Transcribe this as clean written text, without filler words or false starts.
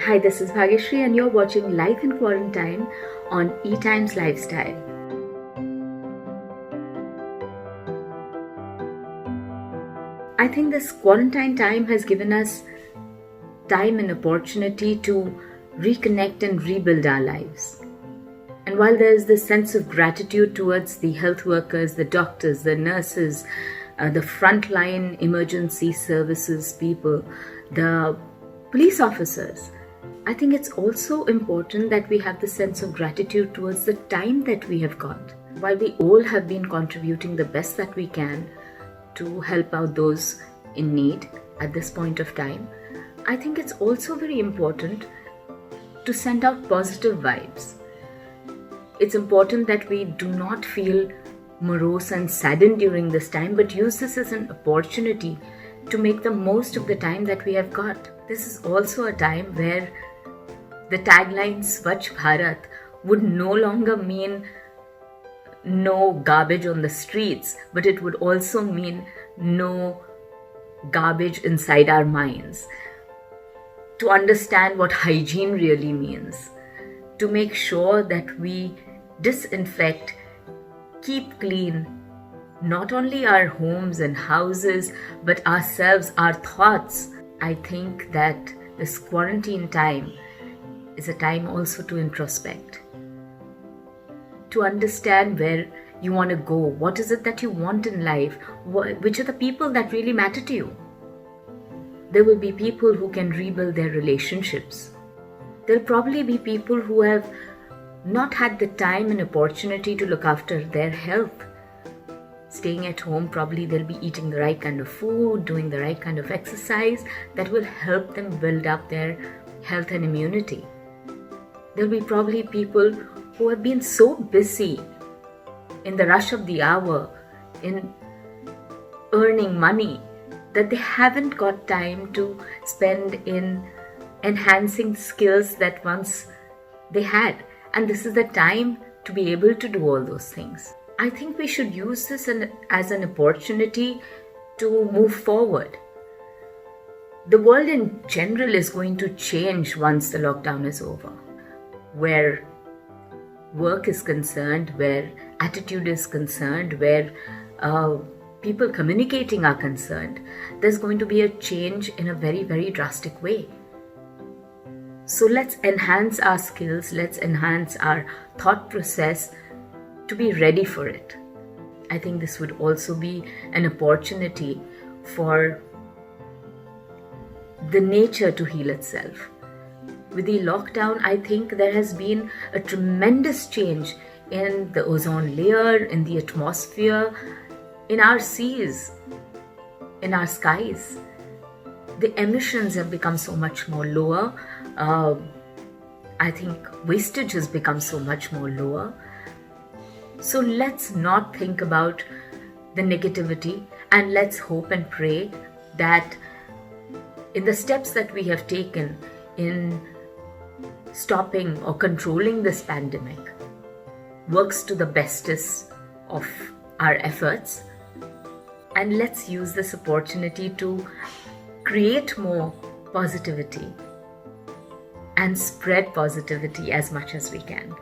Hi, this is Bhagyashree and you're watching Life in Quarantine on E-Times Lifestyle. I think this quarantine time has given us time and opportunity to reconnect and rebuild our lives. And while there is this sense of gratitude towards the health workers, the doctors, the nurses, the frontline emergency services people, the police officers, I think it's also important that we have the sense of gratitude towards the time that we have got. While we all have been contributing the best that we can to help out those in need at this point of time, I think it's also very important to send out positive vibes. It's important that we do not feel morose and saddened during this time, but use this as an opportunity to make the most of the time that we have got. This is also a time where the tagline Swachh Bharat would no longer mean no garbage on the streets, but it would also mean no garbage inside our minds. To understand what hygiene really means, to make sure that we disinfect, keep clean, not only our homes and houses, but ourselves, our thoughts. I think that this quarantine time is a time also to introspect, to understand where you want to go, what is it that you want in life, which are the people that really matter to you. There will be people who can rebuild their relationships. There'll probably be people who have not had the time and opportunity to look after their health. Staying at home, probably they'll be eating the right kind of food, doing the right kind of exercise that will help them build up their health and immunity. There'll be probably people who have been so busy in the rush of the hour, in earning money, that they haven't got time to spend in enhancing skills that once they had. And this is the time to be able to do all those things. I think we should use this as an opportunity to move forward. The world in general is going to change once the lockdown is over. Where work is concerned, where attitude is concerned, where people communicating are concerned, there's going to be a change in a very, very drastic way. So let's enhance our skills, let's enhance our thought process to be ready for it. I think this would also be an opportunity for the nature to heal itself. With the lockdown, I think there has been a tremendous change in the ozone layer, in the atmosphere, in our seas, in our skies. The emissions have become so much more lower. I think wastage has become so much more lower. So let's not think about the negativity, and let's hope and pray that in the steps that we have taken in stopping or controlling this pandemic works to the bestest of our efforts. And let's use this opportunity to create more positivity and spread positivity as much as we can.